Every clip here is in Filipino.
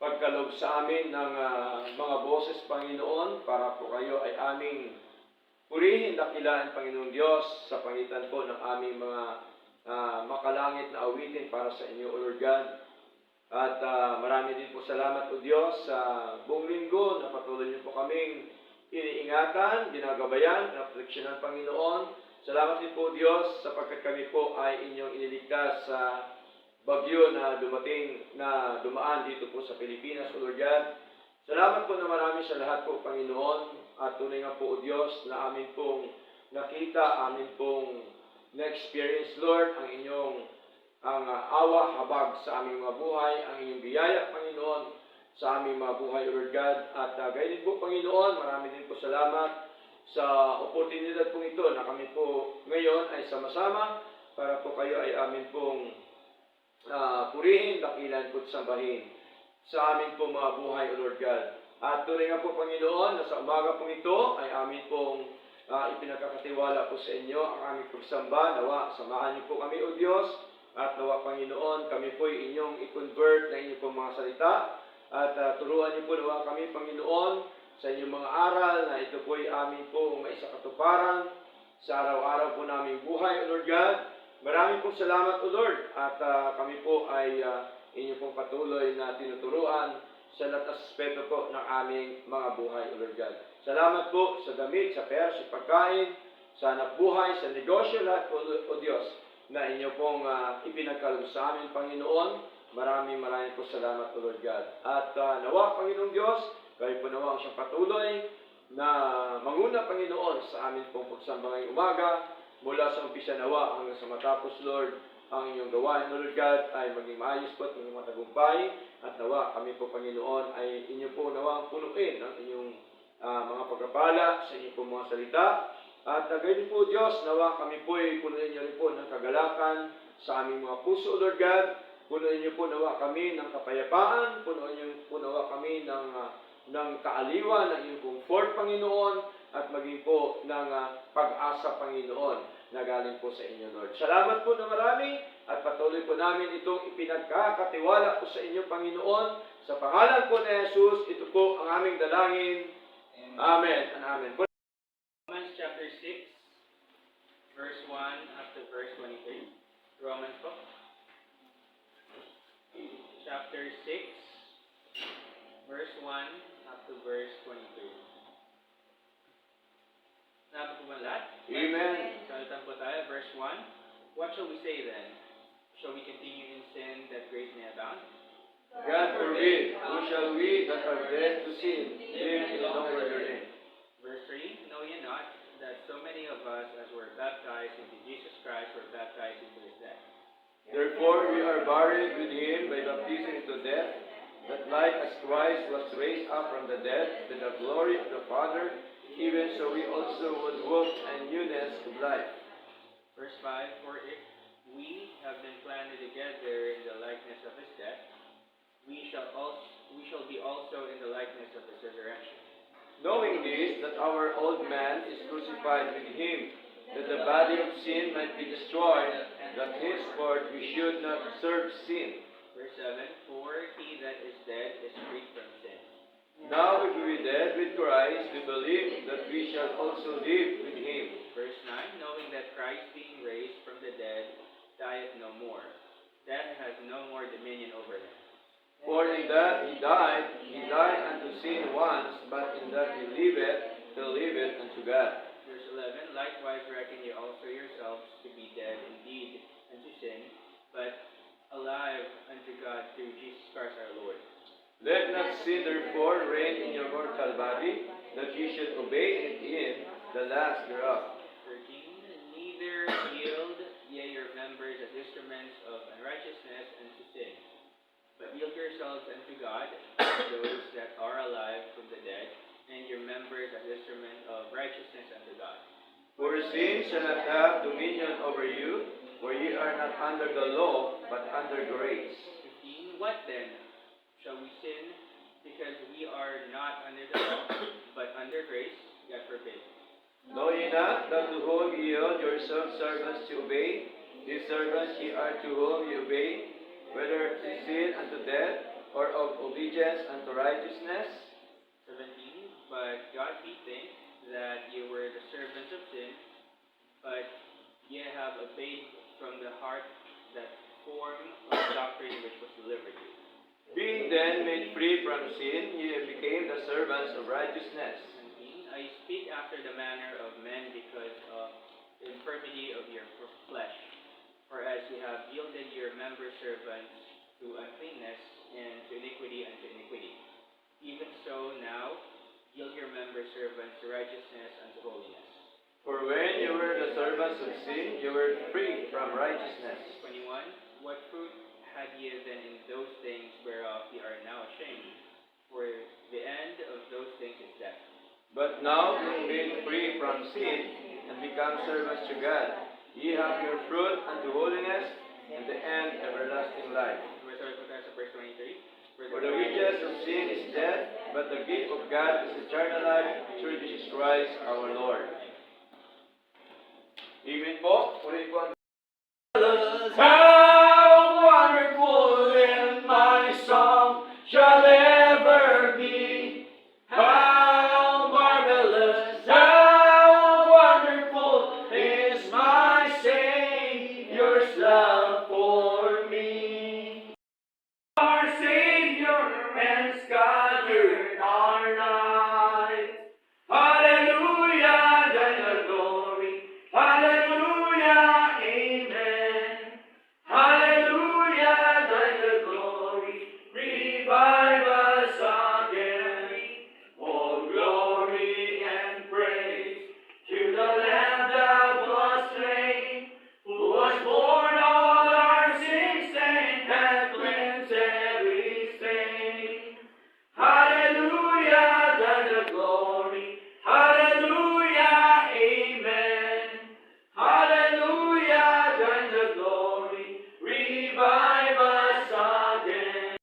pagkaloob sa amin ng mga boses, Panginoon, para po kayo ay aming purihin, dakilaan, Panginoong Diyos, sa pangitan po ng aming mga makalangit na awitin para sa inyo, O Lord God. At marami din po salamat, O Diyos, sa buong linggo na patuloy niyo po kaming iniingatan, ginagabayan, naproteksyonan, Panginoon. Salamat din po, Diyos, sapagkat kami po ay inyong iniligtas sa bagyo na dumaan dito po sa Pilipinas, O Lord God. Salamat po na marami sa lahat po, Panginoon, at tunay nga po, O Diyos, na amin pong nakita, amin pong na-experience, Lord, ang awa, habag sa aming mga buhay, ang inyong biyaya, Panginoon, sa aming mga buhay, O Lord God. At gayon din po, Panginoon, marami din po salamat sa oportunidad pong ito na kami po ngayon ay sama-sama para po kayo ay amin pong purihin, dakilan po at sambahin sa amin pong mga buhay, O Lord God. At tunay nga po, Panginoon, na sa umaga pong ito ay amin pong ipinagkakatiwala po sa inyo ang aming pagsamba. Nawa, samahan niyo po kami, O Diyos, at nawa, Panginoon, kami po ay inyong i-convert na inyong pong mga salita. At turuan niyo po nawa kami, Panginoon, sa inyong mga aral na ito po ay amin pong maisakatuparan sa araw-araw po naming buhay, O Lord God. Maraming pong salamat, O Lord, at kami po ay inyo pong patuloy na tinuturuan sa lahat aspeto po ng aming mga buhay, O Lord God. Salamat po sa damit, sa pera, sa pagkain, sa hanap buhay, sa negosyo, lahat po, O Diyos, na inyo pong ipinagkaloob sa amin, Panginoon. Maraming po salamat, O Lord God. At nawa, Panginoong Diyos, kayo po nawa ang siyang patuloy na manguna, Panginoon, sa amin pong pagsamba ngayong umaga, mula sa umpisa nawa hanggang sa matapos, Lord, ang inyong gawain, O Lord God, ay maging maayos po at maging matagumpay. At nawa, kami po, Panginoon, ay inyo po nawa ang punuin ang inyong mga pagpapala sa inyong po mga salita. At gayon po, Diyos, nawa kami po ay punuin niyo rin po ng kagalakan sa aming mga puso, O Lord God. Punuin niyo po nawa kami ng kapayapaan, punuin niyo po nawa kami ng kaaliwan, ng iyong comfort, Panginoon, at maging po ng pag-asa, Panginoon, na galing po sa inyo, Lord. Salamat po na marami at patuloy po namin itong ipinagkakatiwala po sa inyo, Panginoon. Sa pangalan po ni Jesus, ito po ang aming dalangin. Amen and amen. Romans chapter 6, verse 1 up to verse 23. Romans po. Chapter 6, verse 1 up to verse 23. Nabot po ba lahat? Amen. Salitan po tayo, verse 1. What shall we say then? Shall we continue in sin that grace may abound? God forbid. Who shall we that are dead to sin live any longer therein? Verse 3. Know ye not that so many of us as were baptized into Jesus Christ were baptized into his death? Therefore we are buried with him by baptism into death, that like as Christ was raised up from the dead by the glory of the Father, even so we also would walk in newness of life. Verse 5. For if we have been planted together in the likeness of his death, we shall be also in the likeness of his resurrection. Knowing this, that our old man is crucified with him, that the body of sin might be destroyed, that henceforth we should not serve sin. Verse 7. For he that is dead is freed from sin. Now if we be dead with Christ, we believe that we shall also live with him. Verse 9. Knowing that Christ being raised from the dead dieth no more, death has no more dominion over him. For in that he died unto sin once, but in that he liveth unto God. Verse 11. Likewise reckon ye also yourselves to be dead indeed unto sin, but alive unto God through Jesus Christ our Lord. Let not sin therefore reign in your mortal body, that ye should obey it in the last thereof. 13. Neither yield ye your members as instruments of unrighteousness unto sin, but yield yourselves unto God, those that are alive from the dead, and your members as instruments of righteousness unto God. For sin shall not have dominion over you, for ye are not under the law, but under grace. 15. What then? Shall we sin because we are not under the law, but under grace? God forbid. Know ye not that to whom ye yield yourselves servants to obey, these servants ye are to whom ye obey, whether in sin unto death, or of obedience unto righteousness. 17. But God be thanked that you were the servants of sin, but ye have obeyed from the heart that form of doctrine which was delivered you. Being then made free from sin, ye became the servants of righteousness. 17. I speak after the manner of men because of the infirmity of your flesh. For as ye have yielded your member servants to uncleanness and to iniquity unto iniquity, even so now yield your member servants to righteousness unto holiness. For when you were the servants of sin, you were free from righteousness. 21. What fruit had ye then in those things whereof ye are now ashamed? For the end of those things is death. But now, being made free from sin, and become servants to God, ye have your fruit unto holiness, and the end everlasting life. Verse 23. For the wages of sin is death, but the gift of God is eternal life through Jesus Christ our Lord. Amen po. Ulit po. How wonderful in my song shall ever be. How marvelous, how wonderful is my Savior's love for me. Our Savior and scattered our light. Hallelujah, thy the glory. Hallelujah, amen. Hallelujah, thy the glory. Revive us again. All glory and praise to the Lamb that was slain, who was born all our sins and cleansed every stain. Hallelujah, thy the glory. Hallelujah, amen. Hallelujah, thy the glory. Revive us again.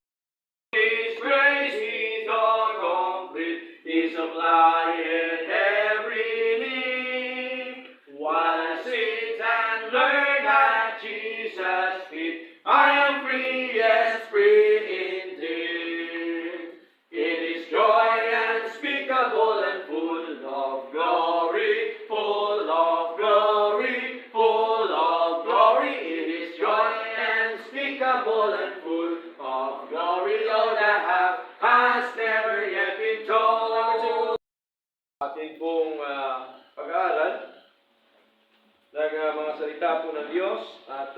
His grace is all complete. He supplieth every need. While I sit and learn at Jesus' feet, I am free, yes, free indeed. It is joy unspeakable and full of glory, full of glory, full of glory. It is joy unspeakable and full of glory, Lord, that has never yet been told. Ating pong pag-aaral ng mga salita po ng Diyos at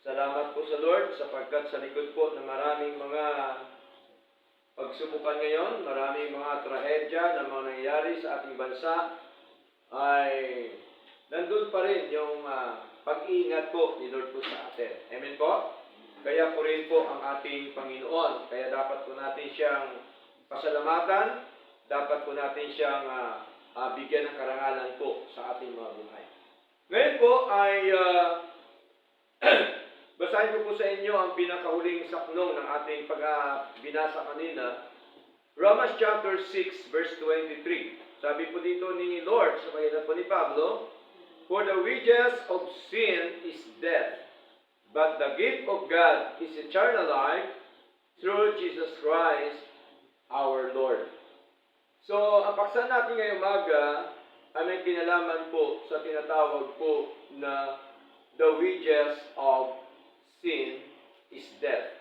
salamat po sa Lord sapagkat sa likod po ng maraming mga pagsubok ngayon, maraming mga trahedya na mga nangyayari sa ating bansa ay nandun pa rin yung pag-iingat po ni Lord po sa atin. Amen po? Kaya po rin po ang ating Panginoon. Kaya dapat po natin siyang pasalamatan, dapat po natin siyang bigyan ng karangalan po sa ating mga buhay. Ngayon po ay basahin ko po sa inyo ang pinakahuling saknong ng ating binasa kanina. Romans chapter 6 verse 23. Sabi po dito ni Lord sa pangilan po ni Pablo, for the wages of sin is death, but the gift of God is eternal life through Jesus Christ our Lord. So, ang paksa natin ngayong umaga ay may kinalaman po sa tinatawag po na the wages of sin is death.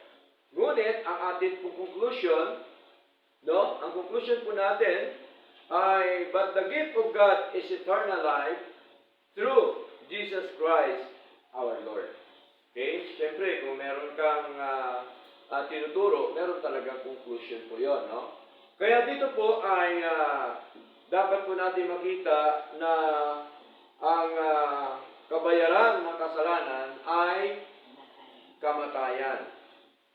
Ngunit, ang ating pong conclusion, ang conclusion po natin ay, but the gift of God is eternal life through Jesus Christ our Lord. Okay? Siyempre, kung meron kang tinuturo, meron talagang conclusion po yun, no? Kaya dito po ay dapat po natin makita na ang kabayaran ng kasalanan ay kamatayan.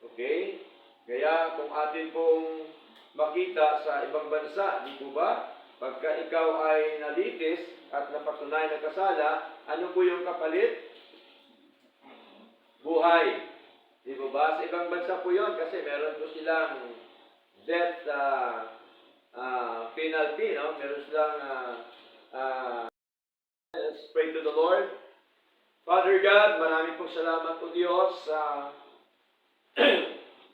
Okay? Kaya kung atin pong makita sa ibang bansa, di po ba? Pagka ikaw ay nalitis at napatunayan na kasala, ano po yung kapalit? Buhay. Di po ba? Sa ibang bansa po yun kasi meron po silang death penalty, no? Meron silang let's pray to the Lord. Father God, maraming pong salamat po Diyos sa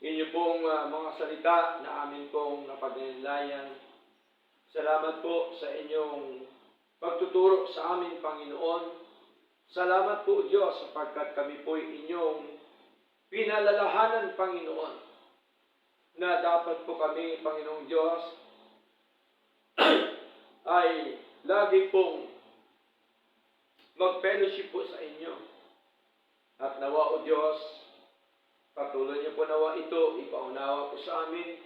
inyo inyo pong mga salita na amin pong napagnilayan. Salamat po sa inyong pagtuturo sa amin, Panginoon. Salamat po, Diyos, sapagkat kami po'y inyong pinalalahanan, Panginoon, na dapat po kami, Panginoong Diyos, ay lagi pong mag-fellowship po sa inyo. At nawa, O Diyos, patuloy niyo po nawa ito, ipaunawa po sa amin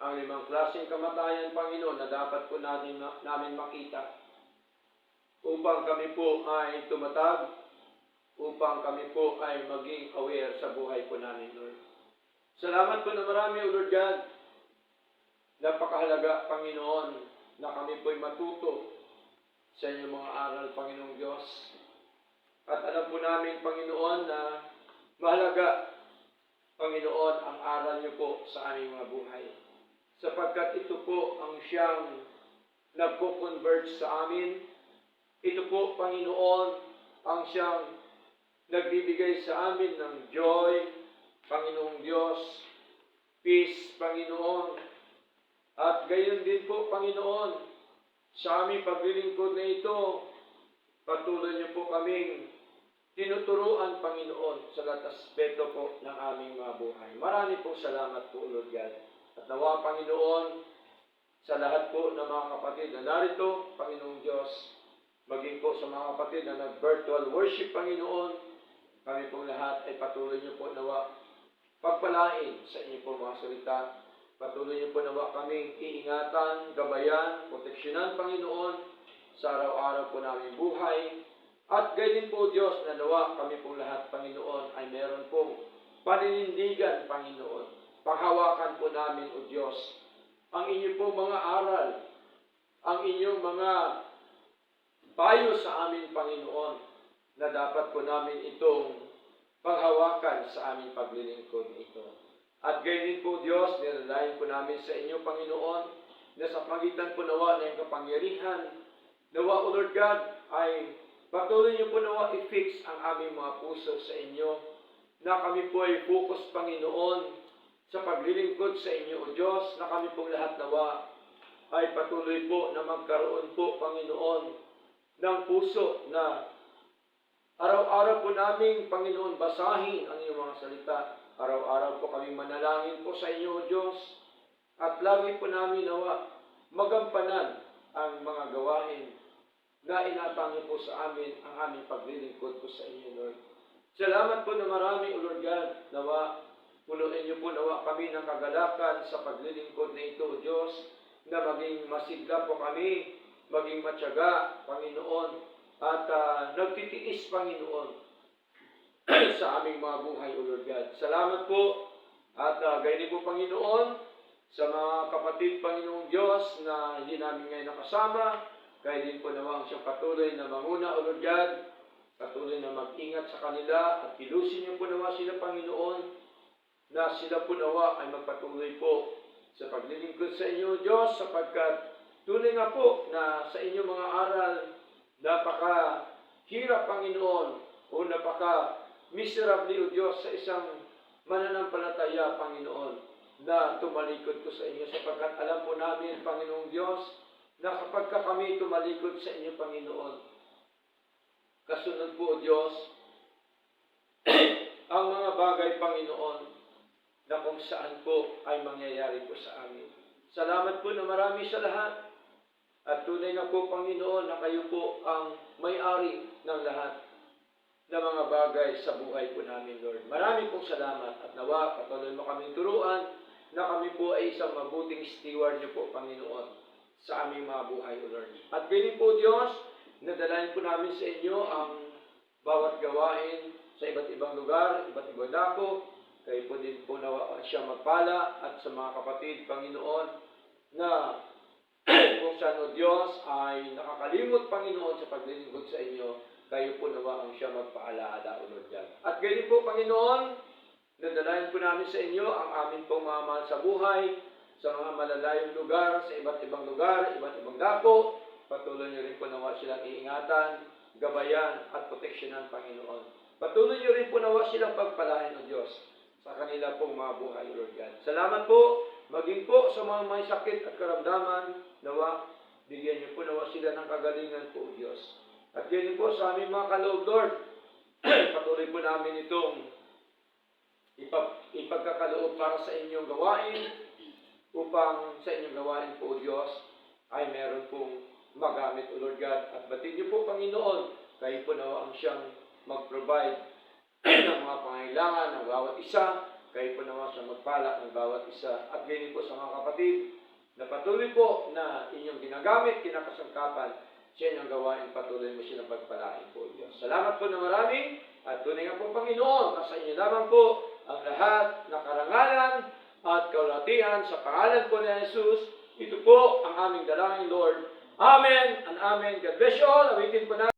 ang 5 klaseng kamatayan, Panginoon, na dapat po namin makita upang kami po ay tumatag, upang kami po ay maging aware sa buhay po namin, Lord. Salamat po na marami, O Lord God. Napakahalaga, Panginoon, na kami po ay matuto sa inyong mga aral, Panginoong Diyos. At alam po namin, Panginoon, na mahalaga, Panginoon, ang aral niyo po sa aming mga buhay. Sapagkat ito po ang siyang nagko-convert sa amin. Ito po, Panginoon, ang siyang nagbibigay sa amin ng joy, Panginoong Diyos, peace, Panginoon. At gayon din po, Panginoon, sa aming paglilingkod na ito, patuloy niyo po kaming tinuturuan, Panginoon, sa lahat aspeto po ng aming mga buhay. Marami po salamat po, Lord God. At nawa, Panginoon, sa lahat po ng mga kapatid na narito, Panginoong Diyos, maging po sa mga kapatid na nag-virtual worship, Panginoon, kami pong lahat ay patuloy niyo po nawa pagpalain sa inyo po mga salita. Patuloy niyo po nawa kaming iingatan, gabayan, proteksyonan, Panginoon, sa araw-araw po namin buhay. At gayon po, Diyos, na nawa kami pong lahat, Panginoon, ay meron pong paninindigan, Panginoon. Panghawakan po namin, O Diyos, ang inyong pong mga aral, ang inyong mga payo sa amin, Panginoon, na dapat po namin itong panghawakan sa aming paglilingkod ito. At gayon din po, Diyos, nilalayan po namin sa inyo, Panginoon, na sa pagitan po nawa ng kapangyarihan, nawa, O Lord God, ay patuloy niyo po nawa i-fix ang aming mga puso sa inyo, na kami po ay focus, Panginoon, sa paglilingkod sa inyo, O Diyos, na kami pong lahat nawa ay patuloy po na magkaroon po, Panginoon, ng puso na araw-araw po namin, Panginoon, basahin ang iyong mga salita. Araw-araw po kami manalangin po sa inyo, O Diyos, at lagi po namin nawa magampanan ang mga gawain na inatangi po sa amin ang aming paglilingkod po sa inyo, Lord. Salamat po na marami, O Lord God, nawa punuin niyo po nawa kami ng kagalakan sa paglilingkod na ito, O Diyos, na maging masigla po kami, maging matyaga, Panginoon, at nagtitiis, Panginoon, sa aming mga buhay, O Lord God. Salamat po, at gayon po, Panginoon, sa mga kapatid, Panginoong Diyos, na hindi namin ngayon nakasama, kaya din po nawa ang siyang patuloy na manguna, O Lord God, patuloy na mag-ingat sa kanila, at pilusin niyo po nawa sila, Panginoon, na sila po nawa ay magpatuloy po sa paglilingkod sa inyo, Diyos, sapagkat tunay nga po na sa inyong mga aral, napaka-hirap, Panginoon, o napaka-miserably, O Diyos, sa isang mananampalataya, Panginoon, na tumalikod ko sa inyo, sapagkat alam po namin, Panginoong Diyos, na kapag kami tumalikod sa inyo, Panginoon, kasunod po, O Diyos, ang mga bagay, Panginoon, na kung saan po ay mangyayari po sa amin. Salamat po na marami sa lahat. At tunay na po, Panginoon, na kayo po ang may-ari ng lahat ng mga bagay sa buhay po namin, Lord. Marami pong salamat at nawa, patuloy mo kaming turuan na kami po ay isang mabuting steward niyo po, Panginoon, sa aming mga buhay, O Lord. At ganun po, Diyos, nadalain po namin sa inyo ang bawat gawain sa iba't ibang lugar, iba't ibang dako. Kayo po din po nawa siya magpala at sa mga kapatid, Panginoon, na kung saan, O Diyos, ay nakakalimot, Panginoon, sa paglilingkod sa inyo, kayo po nawa ang siya magpaalaala, O Lord God. At ganyan po, Panginoon, nadalayan po namin sa inyo ang amin pong mga mahal sa buhay, sa mga malalayong lugar, sa iba't ibang lugar, iba't ibang dako. Patuloy niyo rin po nawa silang iingatan, gabayan, at proteksyonan, Panginoon. Patuloy niyo rin po nawa silang pagpalain, O Diyos, sa kanila pong mga buhay, Lord God. Salamat po, maging po sa mga may sakit at karamdaman, nawa, bigyan niyo po nawa sila ng kagalingan po, Diyos. At ganyan po sa aming mga kaloob, Lord, patuloy po namin itong ipagkakaloob para sa inyong gawain, upang sa inyong gawain po, Diyos, ay meron pong magamit, O Lord God. At batin niyo po, Panginoon, kayo po nawa ang siyang mag-provide ng mga pangailangan ng bawat isa, kayo po nawa siya magpala ng bawat isa. At ganyan po sa mga kapatid, na patuloy po na inyong ginagamit, kinakasangkapan, sa inyong gawain, patuloy mo silang pagpalain po, Diyos. Salamat po na marami, at tunay nga po, Panginoon, na sa inyo lamang po ang lahat na karangalan at kaulatian sa pangalan po ni Jesus. Ito po ang aming dalangin, Lord. Amen and Amen. God bless you all. Awitin po na.